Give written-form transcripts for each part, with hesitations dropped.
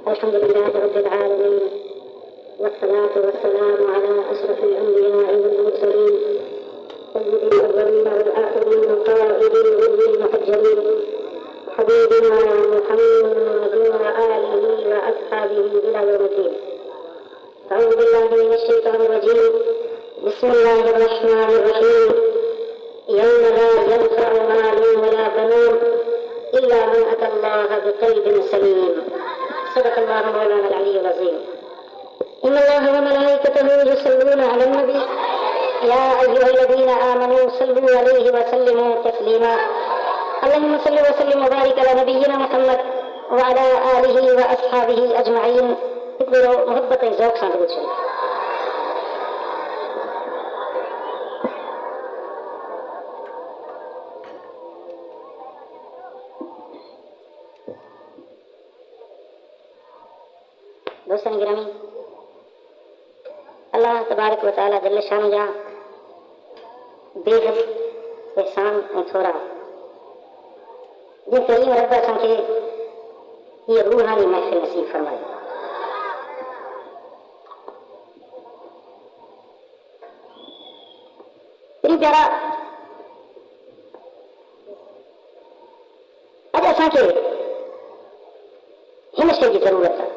अल्हम्दुलिल्लाह रब्बिल आलमीन वस्सलातु वस्सलामु अला अशरफिल अंबिया'i वल मुरसलीन सय्यिदिल अव्वलीन वल आखिरीन क़ाइदिल गुर्रिल मुहज्जलीन हबीबिना मुहम्मदिन व आलिहि व अस्हाबिहि इला यौमिद्दीन। अऊज़ु बिल्लाहि मिनश शैतानिर रजीम। बिस्मिल्लाहिर रहमानिर रहीम। यौम ला यंफ़अु मालुन वला बनून इल्ला मन अतल्लाह बिक़ल्बिन सलीम। सदक़ल्लाहु मौलाना अल-अलिय्युल अज़ीम। इन्नल्लाह व मलाइकतहु युसल्लूना अलन नबी या अय्युहल्लज़ीना आमनू सल्लू अलैहि व सल्लिमू तस्लीमा। अल्लाहुम्मा सल्लि व सल्लिम व बारिक अला नबिय्यिना मुहम्मद व अला आलिहि व अस्हाबिहि अजमईन। इतनी मोहब्बत ज़ौक़ सां दुरूद शरीफ़। दोस्तों गिरामी, अल्लाह तबारक व तआला जल्ल शान जा बेहद एहसान ऐं थोरा जिन करीम रब असांखे ये रूहानी महफ़िल नसीब फरमाई। तेरी प्यारा अॼु असांखे हिन शइ जी ज़रूरत आहे,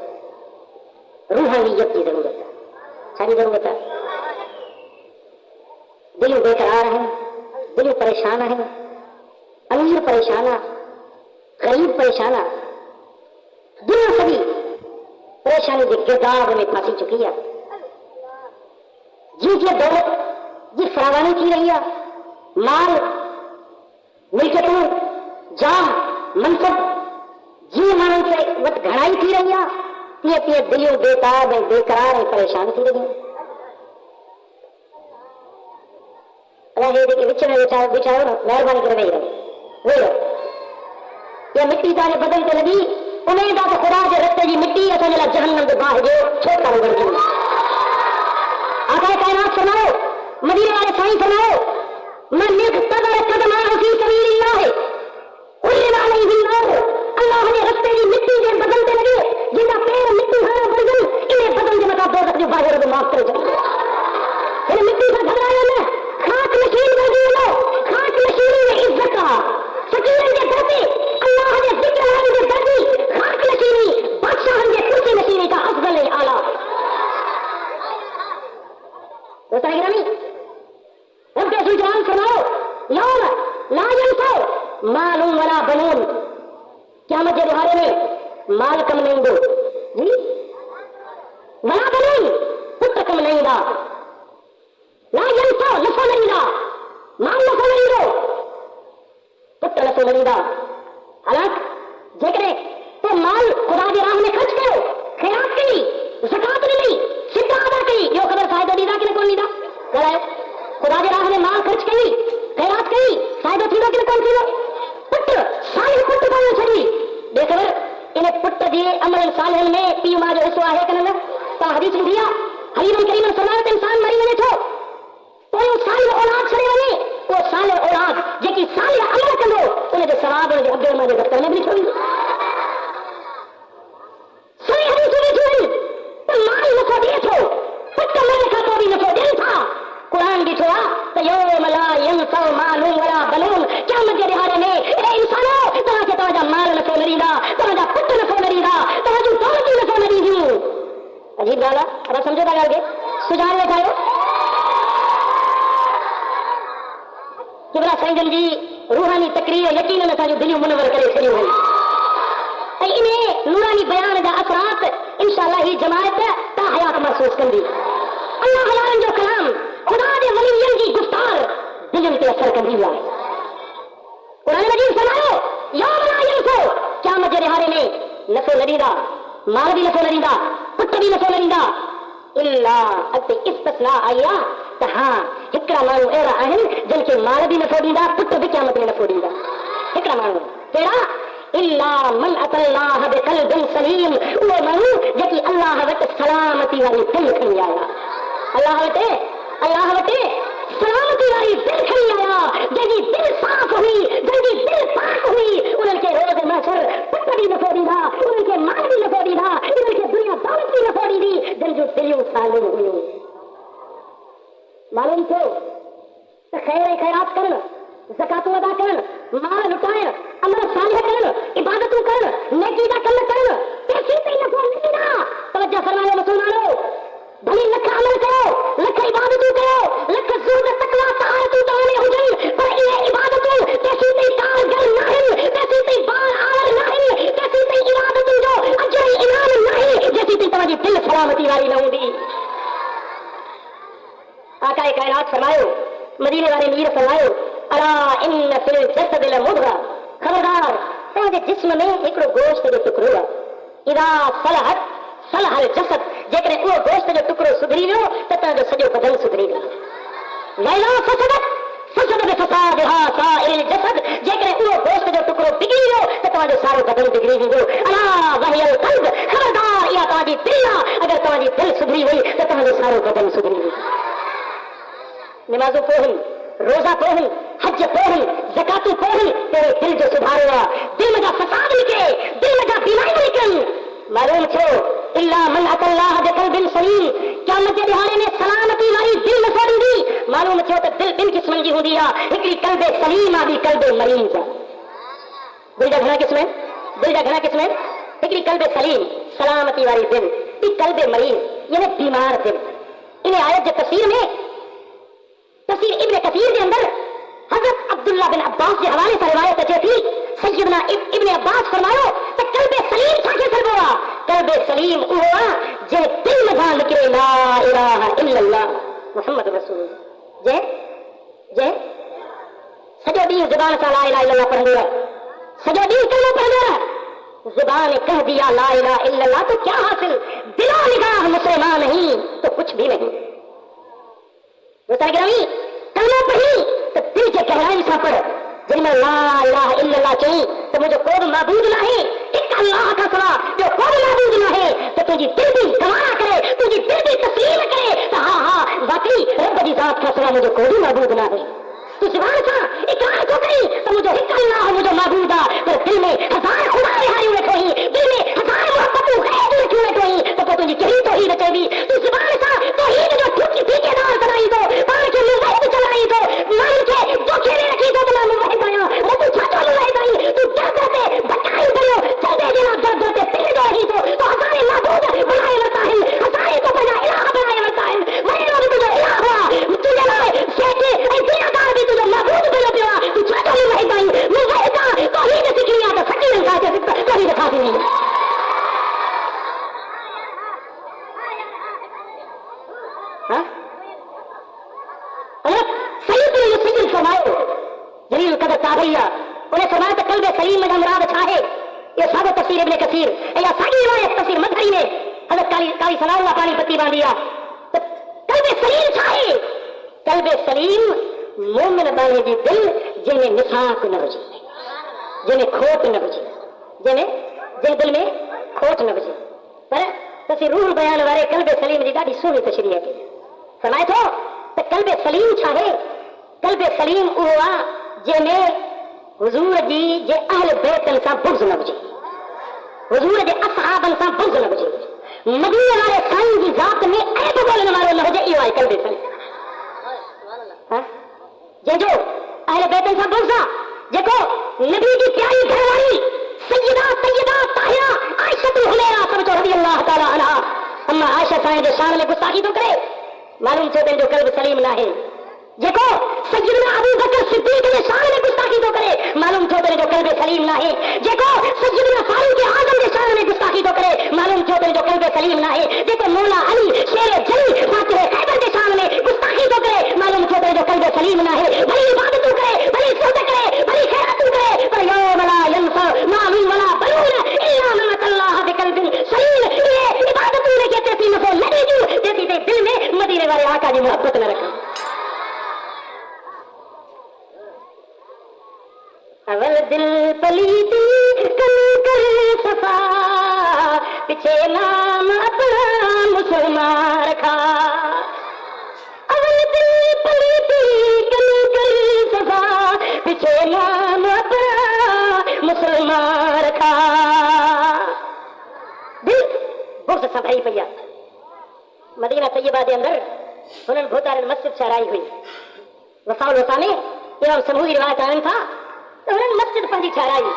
रूहानियत की जरूरत है। सारी जरूरत है। दिल बेकरार है, दिल परेशान है, अमीर परेशान है, गरीब परेशान है, दुनिया सभी परेशानी के गिरदाव में फंसी चुकी है। जिनकी दौलत जी फरावानी थी रही है, माल मिल्कियतों जाम मनसब जी मानव से वट घड़ाई थी रही है। पिए पिए दिलियों बेताब ऐं बेकरार ऐं परेशान थी रही। जेके विच में वेठा आहियो न, महिरबानी करे वेही रहो, वेही रहो। इहा मिट्टी तव्हांजे बदन ते लॻी, उमेद आहे त ख़ुदा जे रस्ते जी मिट्टी असांजे लाइ जहन्नम जो बाहि जो छो कारो बणिजी। आक़ाए काइनात फरमायो, मदीने वाले साईं फरमायो, मन मिल्क क़दर क़दमान फी सबीलिल्लाह उल्लिमा अलैहि नार। अल्लाह जे रस्ते जी मिट्टी जे बदन ते लॻे, जिनका पैर मिट्टी हारा बणजन, इन्हें बदन जे मथां दोज़ख जो बाहि जो माफ़ करे छॾियो। हिन मिट्टी सां घबरायो न, खाक नशीन बणिजी वञो। खाक नशीनी में इज़्ज़त आहे। फ़क़ीरनि जे दर ते अल्लाह जे ज़िक्र वारनि जे दर ते खाक नशीनी बादशाहनि जे कुर्सी नशीनी का अफ़ज़ल ऐं आला। दोस्तों गिरामी, रब के ज़ुल्जलाल फरमाओ, यौम ला यंफ़अु मालुन वला बनून। क़यामत जे ॾिहाड़े में माल कम न ईंदो, वला बनून पुट कम न ईंदा। ला यंफ़अु नफ़ो न ईंदा, माल नफ़ो न ईंदो, पुट नफ़ो न ईंदा। हालांकि जेकॾहिं तो माल ख़ुदा जे राह में ख़र्च कयो, ख़ैरात कई, ज़कात ॾिनी, सिदा अदा कई, इहो ख़बर फ़ाइदो ॾींदा कि न कोन ॾींदा? ॻाल्हायो। ख़ुदा जे राह में माल ख़र्च कई, ख़ैरात कई, फ़ाइदो थींदो कि न कोन थींदो? पुट सालिह पुट पायो छॾी, ॾे ख़बर इन पुट जे अमल सालिहनि में पीउ माउ जो हिसो आहे कि न? तव्हां हदीस ॿुधी आहे? हबीबन करीम फरमायो त इंसान मरी वञे थो, पोइ सालिह औलाद छॾे वञे, उहो सालिह औलाद जेकी सालिह अमल कंदो, उनजो सवाब उनजे अब्दुल मां जे दफ़्तर में बि लिखियो ईंदो। सही हदीसूं लिखियूं आहिनि त माल नफ़ो ॾिए थो, पुट मरण खां पोइ बि नफ़ो ॾियनि था। क़ुरान ॾिठो आहे त यौम ला यंफ़अु मालुन वला बनून। क़यामत जे ॾिहाड़े में हे इंसानो, तव्हांखे तव्हांजा माल नफ़ो न ॾींदा, तव्हांजा पुट नफ़ो न ॾींदा, तव्हांजूं दौलतूं नफ़ो न ॾींदियूं। अजीब ॻाल्हि आहे, असां सम्झो था ॻाल्हि खे? सुञाणे वेठा आहियो किबला साईं जन जी रूहानी तक़रीर यकीनन असांजूं दिलियूं मुनवर करे छॾियूं आहिनि। ऐं इन नूरानी बयान जा असरात इंशाअल्लाह ही जमायत ता हयात महसूस कंदी। अल्लाह यारनि जो कलाम, ख़ुदा जे वलियनि जी गुफ़्तार दिलनि ते असर कंदी आहे। क़ुरान मजीद फरमायो, यौम ला यंफ़अु, क़यामत जे ॾिहाड़े में नफ़ो न ॾींदा, माल बि नफ़ो न ॾींदा, पुट बि नफ़ो न ॾींदा, इल्ला अॻिते इस्तिस्ना आई आहे त हा हिकिड़ा माण्हू अहिड़ा आहिनि जिन खे माल बि नफ़ो ॾींदा, पुट बि क़यामत में नफ़ो ॾींदा। हिकिड़ा माण्हू कहिड़ा? इल्ला मन अतल्लाह बिक़ल्बिन सलीम। उहे माण्हू जेकी अल्लाह वटि सलामती वारी दिलि खणी आया। अल्लाह वटि सलामती वारी दिलि खणी आया, जंहिंजी दिलि साफ़ हुई, जंहिंजी दिलि पाक हुई, उन्हनि खे रोज़ महशर पुट बि नफ़ो ॾींदा, उन्हनि खे माल बि नफ़ो ॾींदा। इन मालूम थो त खैर ऐं ख़ैरात करण, ज़कातूं अदा करण, माल लुटाइण, अमल सालिह करण, इबादतूं करण, नेकी जा कम करण, पैसे ते नफ़ो न ॾींदा। तवज्जो फरमायो मुसलमानो, भली लख अमल कयो, लख इबादतूं कयो, लख ज़ुहद तक़वा तहारतूं तव्हां में हुजनि, पर इहे इबादतूं पैसे ते कारगर नाहिनि, पैसे ते बार आवर नाहिनि, पैसे ते इबादतुनि जो अजर ऐं इनाम नाहे, जेसी ताईं तव्हांजी दिलि सलामती वारी न हूंदी। आका कायनात फरमायो, मदीने वाले मीर फरमायो, अला इन फिल जसद लमुद्गा, खबरदार तव्हांजे जिस्म में हिकिड़ो गोश्त जो टुकड़ो आहे, इदा सलहत सलहल जसद, जेकॾहिं उहो गोश्त जो टुकड़ो सुधरी वियो त तव्हांजो सॼो बदन सुधरी वियो। वैला फसदत फसद बिफसादिहा साइल जसद, जेकॾहिं उहो गोश्त जो टुकड़ो बिगड़ी वियो त तव्हांजो सारो बदन बिगड़ी वेंदो। अला वहियल क़ल्ब, खबरदार इहा तव्हांजी दिलि आहे, अगरि तव्हांजी दिलि सुधरी वई त तव्हांजो सारो बदन सुधरी वेंदो। नमाज़ूं पढ़नि, रोज़ा पढ़नि, हज पढ़नि, ज़कातूं पढ़नि, तेरे दिल जो सुधारो आहे। दिल जा फसाद निकिरे, दिल जा बीमारियूं निकिरनि। मालूम थियो इल्ला मन अतल्लाह बिक़ल्बिन सलीम, क़यामत जे ॾिहाड़े में सलामती वारी दिल न ॾींदी। मालूम थियो त दिल ॿिनि क़िस्मनि जी हूंदी आहे, हिकिड़ी क़ल्बे सलीम आहे, ॿी क़ल्बे मरीज़ आहे। दिल जा घणा क़िस्म आहिनि? दिल जा घणा क़िस्म आहिनि? हिकिड़ी क़ल्बे सलीम सलामती वारी दिल, ॿी क़ल्बे मरीज़ यानी बीमार दिल। इन आयत जे तफ़सीर में तफसीर इब्न कसीर के अंदर हजरत अब्दुल्ला बिन अब्बास के हवाले से रिवायत अचे थी। सैयदना इब्न अब्बास फरमायो त कल्बे सलीम छाखे चइबो आहे? कल्बे सलीम उहो आहे जे दिल में निकिरे ला इलाहा इल्लल्लाह मुहम्मद रसूलुल्लाह, जे जे सॼो ॾींहुं ज़ुबान सां ला इलाहा इल्लल्लाह पढ़ंदो आहे, सॼो ॾींहुं कलमो पढ़ंदो आहे, ज़ुबान कह दिया ला इलाहा इल्लल्लाह तो क्या हासिल, दिलो निगाह मुसलमान नहीं तो कुछ भी नहीं। कलमा पढ़ी तो दिल के गहराई सां पढ़, जिनमें ला इलाहा इल्लल्लाह चई तो मुझे कोई भी माबूद नाहे, एक अल्लाह का सिवा जो कोई माबूद नाहे, तो तुझी दिल भी गवाह करे, तुझी दिल भी तस्लीम करे तो हाँ हाँ वाकई रब की जात का सिवा मुझे कोई माबूद नाहे। तू ज़ुबान सां इकरार तो करी तो मुझे एक अल्लाह मुझे माबूद आहे, पर दिल में हजार खुदा रिहाई वेठो ही, दिल में हजार मोहब्बतूं ग़ैर वेठियूं वेठो ही, तो पोइ तुंहिंजी कहिड़ी तौहीद चइबी? तू ज़ुबान सां तौहीद जो ठेकेदार बनाईंदो, पाण खे मुवहिद चलाईंदो, माण्हुनि खे जोखे में रखींदो त मां मुवहिद आहियां, तूं छा थो मुवहिद आहीं? तू दर्द ते भटकाई करियो, चंदे जे लाइ दर्द ते दिल जो रहींदो, तो हज़ारे माबूद बनाए वरिता आहिनि, हज़ारे तो पंहिंजा इलाह बनाए वरिता आहिनि, वरी बि तुंहिंजो इलाह आहे, तुंहिंजे लाइ सेठ ऐं दुनियादार बि तुंहिंजो माबूद बणियो पियो आहे, तू छा थो मुवहिद आहीं? मुवहिद आहे तौहीद सिखणी आहे त फ़क़ीरनि खां तौहीद खां सिखणी। जलील कदर ताबैया उन्हें फरमाया त कल्बे सलीम में मुराद छा है? ये सादो तफसीर इब्न कसीर या सागी रिवायत तफसीर मदहरी में हज़रत कारी सनाउल्लाह पानी पत्ती बांधी आहे त कल्बे सलीम छा है? कल्बे सलीम मोमिन बाने जी दिल जंहिंमें निफाक़ न हुजे, जंहिंमें खोट न हुजे, जंहिं दिल में खोट न हुजे। पर तसी रूह बयान वारे कल्बे सलीम जी ॾाढी सुहिणी तशरीह कई। फरमाए थो त कल्बे सलीम छा है? कल्बे सलीम उहो आहे जंहिंमें हुज़ूर जी जे अहल बैतनि सां बुग़्ज़ न हुजे, हुज़ूर जे असहाबनि सां बुग़्ज़ न हुजे, मदीने वारे साईं जी ज़ात में ऐब ॻोल्हण वारो न हुजे, इहो आहे कल्बे सलीम। जंहिंजो अहल बैतनि सां बुग़्ज़ आहे, जेको नबी जी प्यारी घरवारी सैयदा तय्यबा ताहिरा आयशा हुमैरा समझो रज़ी अल्लाह ताला अन्हा, अम्मा आयशा साईं जे शान में गुस्ताखी थो करे, मालूम थियो त जो कल्ब सलीम न आहे। जेको सैयदना अबू बकर सिद्दीक़ जे शान में गुस्ताखी थो करे, मालूम थियो त जो कल्ब सलीम न आहे। जेको सैयदना फारूक आज़म जे शान में गुस्ताखी थो करे, मालूम थियो त जो कल्ब सलीम न आहे। जेको मौला अली शेर जली फातिह खैबर जे शान में गुस्ताखी थो करे, मालूम थियो त जो कल्ब सलीम न आहे। भली इबादतूं करे, भली सौदा करे, भली खैरातूं करे, पर यौम ला यंफअ मालुन वला बनून इल्ला मन अल्लाह बिक़ल्बिन सलीम। ये इबादतूं ने के तेसी नफ़ो न ॾीजूं जेसी ते दिल में मदीने वाले आका जी मोहब्बत न रखूं। अवल दिल पलीती कल कर सफा, पीछे नाम अपना मुसलमान रखा। अवल दिल पलीती कल कर सफा, पीछे नाम अपना मुसलमान रखा। दिल बुग़्ज़ सां भरी पई आहे। मदीना तैयबा जे अंदर हुननि भूतारनि मस्जिद ठहिराई हुई। वसाउल वसा में इमाम समूदी रिवायत आहिनि था त हुननि मस्जिद पंहिंजी ठहिराई।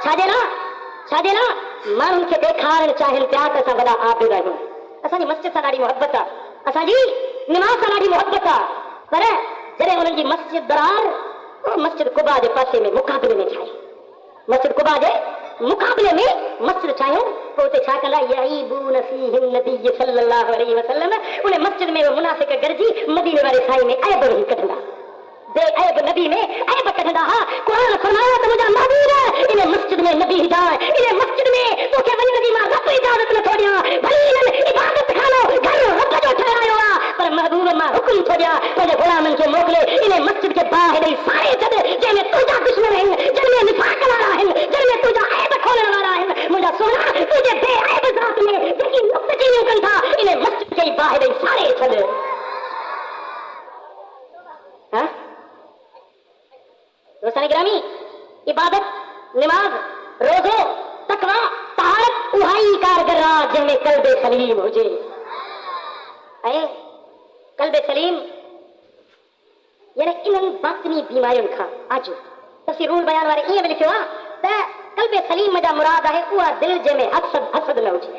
छाजे लाइ माण्हुनि खे ॾेखारणु चाहिनि पिया त असां वॾा आबिद आहियूं, असांजी मस्जिद सां ॾाढी मुहबत आहे, असांजी निमाज़ सां ॾाढी मुहबत आहे। पर जॾहिं हुननि जी मस्जिद दरार मस्जिद कुबा जे पासे में मुक़ाबले में ठाही, मस्जिद कुबा जे मुक़ाबले में मस्जिद ठाहियूं, पोइ उते छा कंदा यईबून फीहिम नबी सल्लल्लाहु अलैहि वसल्लम, उन मस्जिद में मुनाफ़िक़ गॾिजी मदीने वारे साईं में ऐब ही कढंदा, बेऐब नबी में ऐब कढंदा। क़ुरान फरमायो त मुंहिंजा महबूब इन मस्जिद में नबी हिजाए, इन मस्जिद में तोखे वञण जी मां रब इजाज़त नथो ॾियां, भली इन्हनि इबादत खानो घर रब जो ठहिरायो आहे, पर महबूब मां हुकुम थो ॾियां पंहिंजे ग़ुलामनि खे मोकिले इन मस्जिद खे बाहि ॾेई साड़े छॾ, जंहिंमें तुंहिंजा दुश्मन आहिनि, जंहिंमें निफ़ाक़ वारा आहिनि, जंहिंमें तुंहिंजा ऐब खोलण वारा आहिनि। मुंहिंजा सोना तुंहिंजे बेऐब ज़ात में जेकी नुक़्तचीनियूं कनि था इन मस्जिद खे बाहि ॾेई साड़े छॾ। दोस्तनि गिरामी, इबादत, निमाज़, रोज़ो, तक़वा, तहारत उहा ई कारगर आहे जंहिंमें क़ल्बे सलीम हुजे। ऐं क़ल्बे सलीम यानी इन्हनि बातिनी बीमारियुनि खां आज तफ़सीरुल बयान वारे ईअं बि लिखियो आहे त क़ल्बे सलीम जा मुराद आहे उहा दिलि जंहिंमें हसद न हुजे,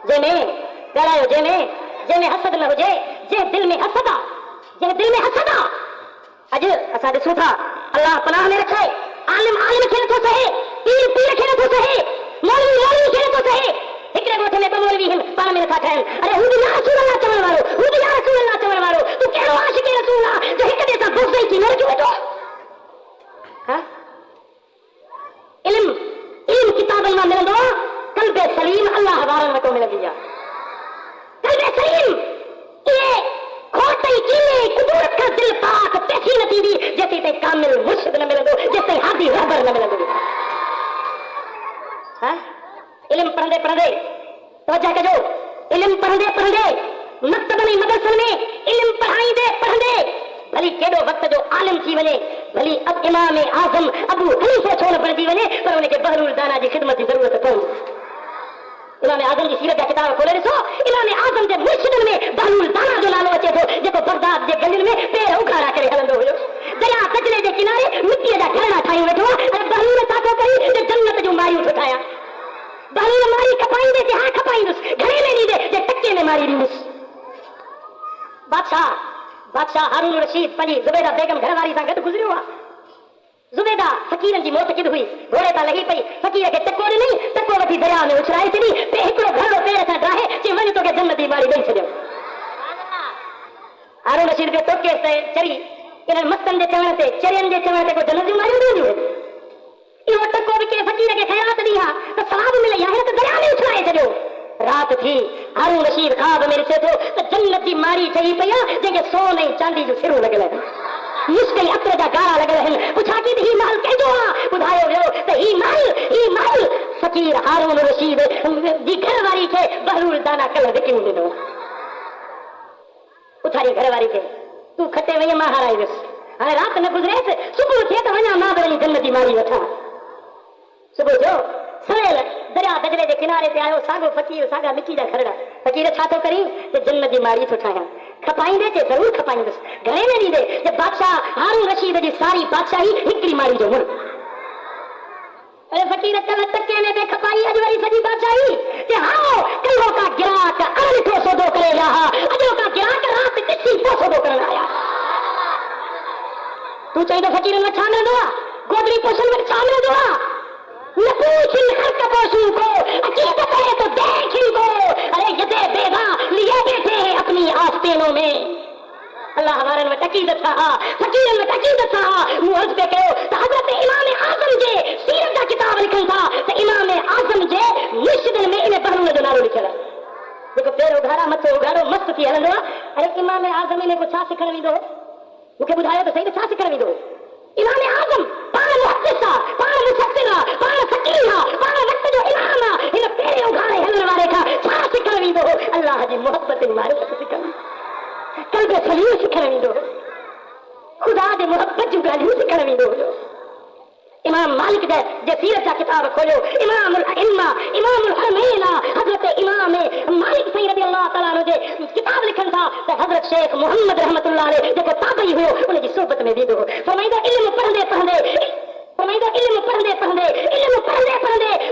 जंहिंमें ॻाल्हायो जंहिंमें हसद न हुजे, जंहिं दिलि में हसद आहे, जंहिं दिलि में हसद आहे। अॼु असां ॾिसूं था अल्लाह पनाह में रखे, आलिम खे नथो सहे, पीर खे नथो सहे, मौलवी खे नथो सहे। हिकिड़े ॻोठ में ॿ मौलवी आहिनि, पाण में नथा ठहनि। अरे हू बि या रसूल अल्लाह चवण वारो, हू बि या रसूल अल्लाह चवण वारो, तू कहिड़ो आशिक़ रसूल आहे जो हिक ॿिए सां बुग़्ज़ थी न रखी वेठो? इल्म किताबनि मां मिलंदो आहे, क़ल्बे सलीम अल्लाह वारनि वटि मिलंदी आहे। क़ल्बे सलीम इहे खोटई कीने कुदरत का दिल पाक पैसी न थींदी जेसीं ताईं कामिल मुर्शिद न मिलंदो, जेसीं हादी रहबर न मिलंदो। इल्म पढ़ंदे पढ़ंदे तवज्जो कजो, इल्म पढ़ंदे पढ़ंदे मक्तबनि मदरसनि में इल्म पढ़ाईंदे पढ़ंदे भली केॾो वक़्त जो आलिम थी वञे, भली अब इमाम आज़म अबू हनीफ़ा छो न बणिजी वञे, पर उनखे बहरूल दाना जी ख़िदमत जी ज़रूरत पवंदी। इमाम आज़म जी सीरत जा किताब खोले ॾिसो, इमाम आज़म जे मुर्शिदनि में बहरूल दाना जो नालो अचे थो, जेको बगदाद जे गलियुनि में पेर उघाड़ा करे हलंदो हुयो, दरिया सजले जे किनारे मिटीअ जा घरणा ठाही वेठो आहे। ऐं बहरूल छा थो करी त जन्नत जूं मारियूं थो ठाहियां। बहरूल मारी खपाईंदे ते हा खपाईंदुसि, घणे में ॾींदे जे टके में मारी ॾींदुसि। बादशाह हारून रशीद पंहिंजी ज़ुबैदा बेगम घरवारी सां गॾु गुज़रियो आहे। ज़ुबैदा फ़क़ीरनि जी मौत किद हुई, घोड़े तां लही पई, फ़क़ीर खे टको ॾिनई, टको वठी दरिया में उछलाए छॾी, पे हिकिड़ो घड़ो पेर सां ड्राहे चई वञ तोखे जन्नत जी मारी ॾेई छॾियो। हारून रशीद खे टोके ते चढ़ी इन्हनि मस्तनि जे चवण ते, चरियनि जे चवण ते को जन्नत जूं मारियूं ॾींदियूं आहिनि। इहो टको विके फ़क़ीर खे ख़ैरात ॾी आहे त सवाब मिले, या हिन त दरिया में उछलाए छॾियो। रात थी, हारून रशीद ख़्वाब में ॾिसे थो त जन्नत जी मारी चई पई आहे जंहिंखे सोन ऐं चांदी जूं सिरूं लॻियल आहिनि, मुश्किल अत्र जा गारा लॻियल आहिनि। पुछा की ही महल कंहिंजो आहे? ॿुधायो वियो त ही महल फ़क़ीर हारून रशीद जी घरवारी खे बहरूल दाना कल्ह विकिणी ॾिनो। उथारी घरवारी खे, तूं खटे वई मां हाराई वियुसि, हाणे राति न गुज़रेसि, सुबुह थिए त वञा मां वरी जन्नत जी मारी वठां। सुबुह जो सवेल दरिया दजले जे किनारे ते आयो, साॻो फ़क़ीर, साॻा मिटी जा घरड़ा। फ़क़ीर छा थो करी त जन्नत जी मारी थो ठाहियां, खपाईंदे ते ज़रूरु खपाईंदुसि, घणे में ॾींदे जे बादशाह हारून रशीद जी सारी बादशाही हिकिड़ी मारी जो मुल्क। अरे फ़क़ीर कल्ह टके में बे खपाई, अॼु वरी सॼी बादशाही ते हाओ कल्हो का गिराक अणिठो सौदो करे रहा, अॼो का गिराक राति ॾिसी पोइ सौदो करण आया। तूं चई त फ़क़ीरनि में छा मिलंदो आहे? गोदड़ी पोशन में छा मिलंदो आहे? न पूछ हर कपोशों को, हकीकत है तो देख इनको, अरे यदे बेगा लिए बैठे हैं अपनी आस्तीनों में। अल्लाह वारनि वटि अक़ीदत सां हा, फ़क़ीरनि वटि अक़ीदत सां हा। मूं अर्ज़ पे कयो त हज़रत इमाम आज़म जे सीरत जा किताब लिखनि था त इमाम आज़म जे मुर्शिदनि में इन बहरूल जो नालो लिखियल आहे, जेको पेर उघाड़ा मथो उघाड़ो मस्तु थी हलंदो आहे। अरे इमाम आज़म इन को छा सिखण वेंदो? मूंखे ॿुधायो त सही त छा सिखण वेंदो? इमाम आज़म पाण मुहद्दिस आहे, पाण मुफ़स्सिर आहे, पाण फ़क़ीह आहे, पाण वक़्त जो इमाम आहे। हिन पेर उघाड़े हलण वारे खां छा सिखण वेंदो? अल्लाह जी मुहबत ऐं मारिफत सिखण, क़ल्बे सलीम सिखण वेंदो, ख़ुदा जे मुहबत जूं ॻाल्हियूं सिखण वेंदो हुयो। इमाम मालिक जे सीरत जा किताब खोलियो, इमामुल अइम्मा, इमामुल हरमैन, हज़रत इमाम मालिक सईद रज़ी अल्लाह तआला अन्हु जे किताब लिखनि था त हज़रत शेख रहमतुल्लाह अलैह जेको ताबई हुयो उन जी सोबत में वेंदो फरमाईंदो इल्म पढ़ंदे पढ़ंदे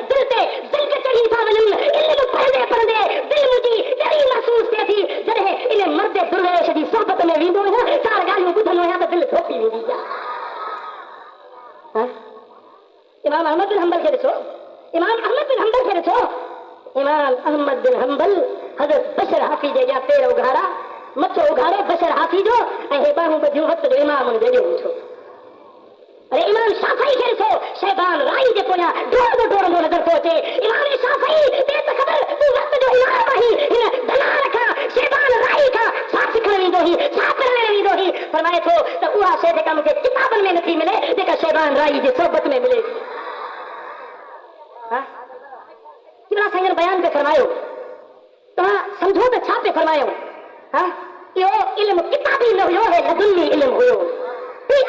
दिल ते ज़िंक चढ़ी था वञनि इल्म पढ़ंदे दिल मुंहिंजी ॾरी महसूस थिए थी जॾहिं इन मर्द दुर्वेश जी सोबत में वेंदो आहियां चार ॻाल्हियूं ॿुधंदो आहियां त दिल धोपी वेंदी आहे। इमाम अहमद बिन हंबल खे ॾिसो इमाम अहमद बिन हंबल हज़रत बशर हाफ़ी जे अॻियां पेर उघाड़ा मथो उघाड़े बशर हाफ़ी जो ऐं हे ॿाहूं ॿधियूं हथ जो इमाम हुन जे ॾिठो। अरे इमाम शाफ़ई खे ॾिसो शहबान राई जे पोयां डोड़ंदो नज़र थो अचे। इमाम शाफ़ई दे त ख़बर तूं वक़्त जो इमाम आहीं हिन दलाल खां शहबान राई खां छा सिखण वेंदो ही छा पढ़ण वेंदो ही फरमाए थो त उहा शइ जेका मूंखे किताबनि में नथी मिले जेका शहबान राई जी सोबत में मिले थी। किबला साईं बयान पे फरमायो तव्हां सम्झो त छा पे फरमायो इहो इल्मु किताबी न हुयो हे लदुनी इल्मु हुयो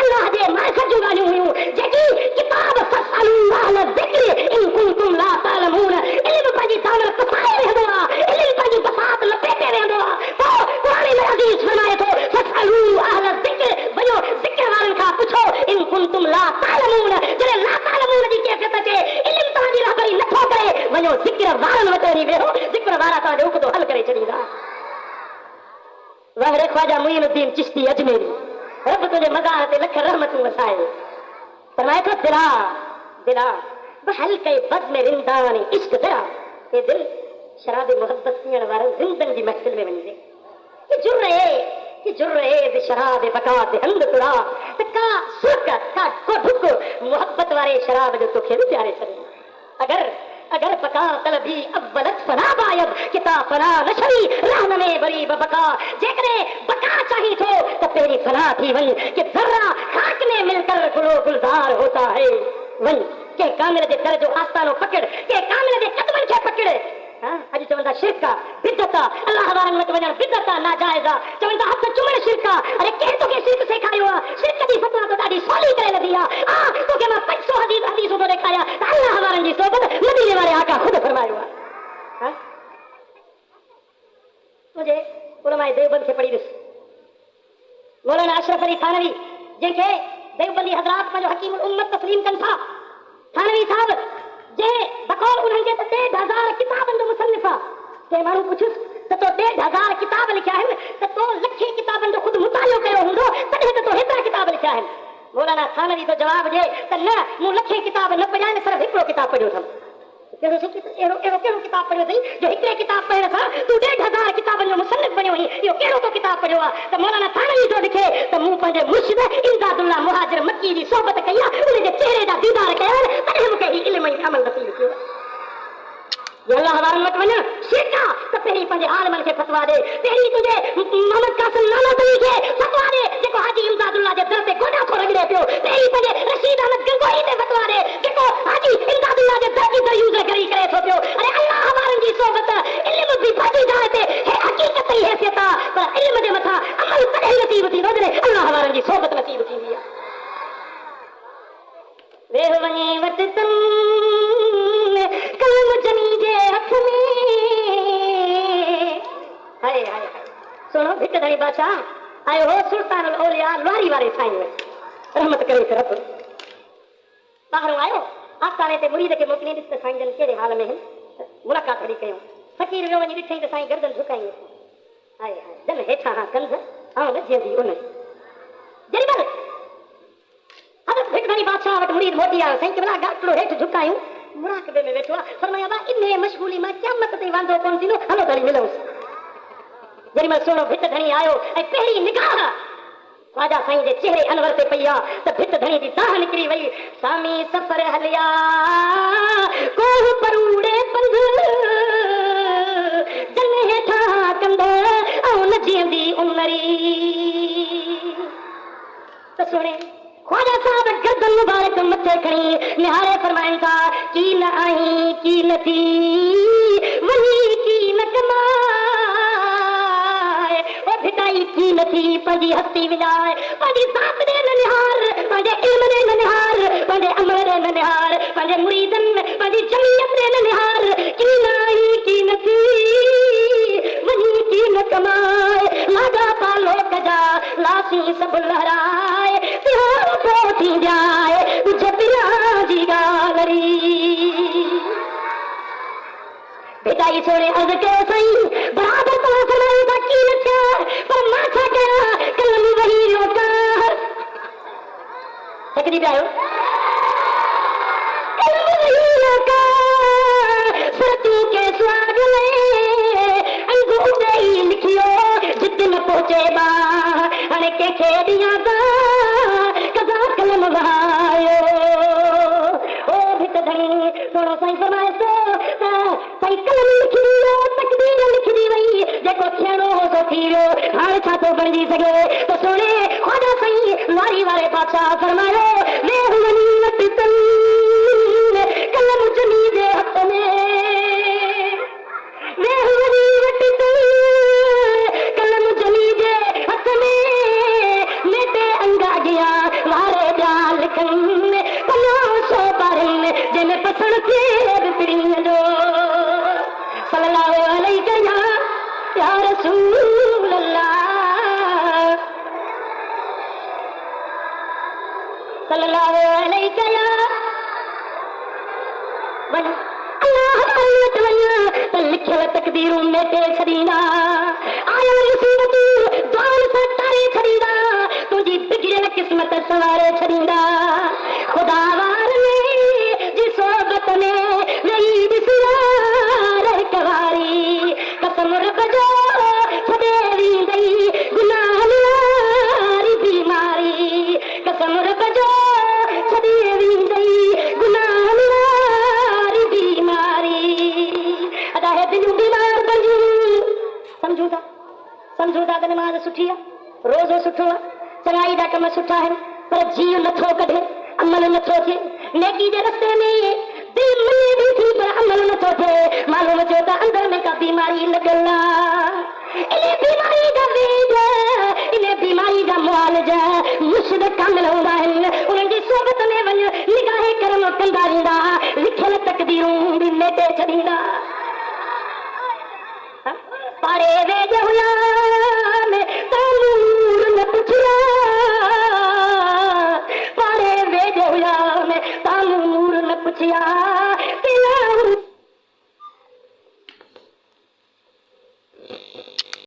अल्लाह जे मारिफत जूं ॻाल्हियूं हुयूं जेकी किताब फसलू अहल ज़िक्र इन कुंतुम ला तालमून इल्मु पंहिंजी दामन पसाए वेंदो आहे इल्मु पंहिंजी बसात लपेटे वेंदो आहे पोइ क़ुरान में अज़ीज़ फरमाए थो फसलू अहल ज़िक्र वञो ज़िक्र वारनि खां पुछो इन कुंतुम ला तालमून जॾहिं ला तालमून जी कैफ़ियत अचे इल्मु तव्हांजी रहबरी नथो करे वञो ज़िक्र वारनि वटि वञी वेहो ज़िक्र वारा तव्हांजो उकदो हल करे छॾींदा। वाहिर ख्वाजा मुईनुद्दीन चिश्ती अजमेरी रब तुझे मज़ार ते लख रहमतूं वसाए फरमाए थो दिला बहल कई बद में रिंदानी इश्क दरा ये दिल शराब मोहब्बत पीअण वारनि जिंदन जी महफिल में वञे कि जुर्रे बि शराब बका ते हंद तुड़ा त का सुक का ढुक मोहब्बत वारे शराब जो तोखे बि प्यारे छॾे अगर बका तलबी अव्वलत फना बायब किताब फना नशरी रहन में बरी बका जेकरे बका चाही थो तो तेरी फना थी वही कि जर्रा खाक में मिलकर गुलो गुलजार होता है वही के कामिल जे दर जो आस्तानो पकड़ के कामिल जे कदमन के पकड़ अॼु चवंदा शिरका बिदता अल्लाह वारनि वटि वञण बिदता नाजाइज़ आहे चवंदा हथ चुमण शिरका अरे केरु तोखे शिरक सेखारियो आहे शिरक जी फतवा तो ॾाढी सवली करे लधी आहे तोखे मां 500 हदीसूं थो ॾेखारियां त अल्लाह वारनि जी सोबत मदीने वारे आका ख़ुदि फरमायो आहे। मुंहिंजे उलमाए देवबंद खे पढ़ी ॾिस मौलाना अशरफ अली थानवी जंहिंखे देवबंदी हज़रात पंहिंजो हकीम उम्मत तस्लीम कनि था थानवी साहब जे बकौल उन्हनि खे त 1000 किताबनि जो मुसन्निफ़ आहे के माण्हू पुछुसि त तो 1000 किताब लिखिया आहिनि त तो लखे किताबनि जो ख़ुदि मुतालियो कयो हूंदो तॾहिं त तो हेतिरा किताब लिखिया आहिनि। मौलाना थानवी तो जवाब ॾिए त न मूं लखे किताब न पढ़िया आहिनि सिर्फ़ु हिकिड़ो किताब पढ़ियो अथमि। अहिड़ो कहिड़ो किताब पढ़ियो अथई जो हिकिड़े किताब पढ़ण सां तूं 1000 किताबनि जो मुसन्निफ़ बणियो हुई इहो कहिड़ो तो किताब पढ़ियो आहे त मौलाना थानवी तो लिखे त मूं पंहिंजे मुर्शिद इमदादुल्लाह मुहाजिर मक्की जी सोबत कई आहे उन जे चेहरे जा दीदार कया आहिनि तॾहिं मूंखे हीउ इल्म ऐं अमल नसीब थियो अल्लाह वारनि वटि वञ शिरका त पहिरीं पंहिंजे आलमनि खे फतवा ॾे पहिरीं तुंहिंजे मोहम्मद कासिम नानातवी खे फतवा ॾे जेको हाजी इमदादुल्लाह जे दर ते गोॾा थो रगड़े पियो पहिरीं पंहिंजे रशीद अहमद गंगोही ते फतवा ॾे जेको हाजी इमदादुल्लाह जे दर जी दरयूज़ करी करे थो पियो। अरे अल्लाह वारनि जी सोबत इल्म बि पंहिंजी जाइ ते हे हक़ीक़त जी हैसियत आहे पर इल्म जे मथां अमल तॾहिं नसीब थींदो जॾहिं अल्लाह वारनि जी सोबत नसीब थींदी आहे। वेह वञे वटि कलम जनी जे हथ में हाय हाय सुनो भिट धणी बादशाह आयो हो सुल्तान औलिया लवारी वारे साईं रहमत करे तरफ ॿाहिरों आयो आस्थाने ते मुरीद खे मोकिले ॾिस त साईं जन कहिड़े हाल में आहिनि मुलाक़ात हली कयूं फ़कीर वियो वञी ॾिठई त साईं गर्दन झुकाई हाय हाय जन हेठां खां कंध ऐं न जीअं उन जेॾीमहिल हज़रत भिट धणी बादशाह वटि मुरीद मोटी आयो साईं केवल गाटलो हेठि झुकायूं मुराक़बे में वेठो आहे फरमाया बा इन मशगूली मां क़यामत ताईं वांदो कोन थींदो हलो धणी मिलूंसि। जेॾीमहिल सोनो भिट धणी आयो ऐं पहिरीं निगाह ख्वाजा साईं जे चेहरे अनवर ते पई आहे त भिट धणी जी दाह निकिरी वई सामी सफ़र हलिया कोह परूड़े पंध जन हेठां कंध ऐं न जीअंदी उमरी त सुणे ख्वाजा साहब गर्दन मुबारक मथे खणी निहारे फरमाइनि था की न आई की न थी वही की न कमाए ओ भिटाई की न थी पंहिंजी हस्ती विञाए पंहिंजी ज़ात ॾे न निहार पंहिंजे इल्म ॾे न निहार पंहिंजे अमल ॾे न निहार पंहिंजे मुरीदनि पंहिंजी जमीयत ॾे न निहार की न आई की न थी वही की न कमाए लागा पालो कजा ला पिताई सोने अर्ज कयो सही बराबर तव्हां फरमायो था की न थिया पर मां छा कयां कलम वही लोटा थकजी पिया आहियो कलम वही लोटा सरतू के स्वाग में अंगूठे ही लिखियो जिते न पहुंचे बा हाणे कंहिंखे ॾियां था कदा कलम वहायो ओ भित धणी सोनो साईं फरमाए थो साईं कलम लिखी वियो तकदीर लिखी वई जेको थियणो हो सो थी वियो हाणे छा थो बणिजी सघे त सोने ख़्वाजा साईं वारी वारे बादशाह फरमायो वे हुवनी वटि तन कलम जमी जे हथ में वे हुवनी वटि तन कलम जमी जे हथ में मेटे अंगा गया वारे जा लिखन पनो सो बारन जंहिंमें पसंद थिए बिपरीअ जो सल्लल्लाहु अलैहि या रसूल अल्लाह सल्लल्लाहु अलैहि या वञ अल्लाह हमारी वटि वञ त लिखियल तकदीरूं मेटे छॾींदा आयल मुसीबतूं जान सां टारे छॾींदा तुंहिंजी बिगड़ियल क़िस्मत सवारे छॾींदा ख़ुदा वार में जी सोबत में वेही ॾिसंदा कवारी कसम रब जो छॾे वेंदई गुनाह वारी बीमारी कसम रब जो छॾे वेंदई गुनाह वारी बीमारी अदा है दिलूं बीमार बणियूं समझूं था त नमाज़ सुठी आहे रोज़ो सुठो आहे चङाई जा कम सुठा आहिनि पर जीव नथो कढे अमल नथो थिए नेकी जे रस्ते में दिल मने भी थी पर अमल नथो थिए मालूम जो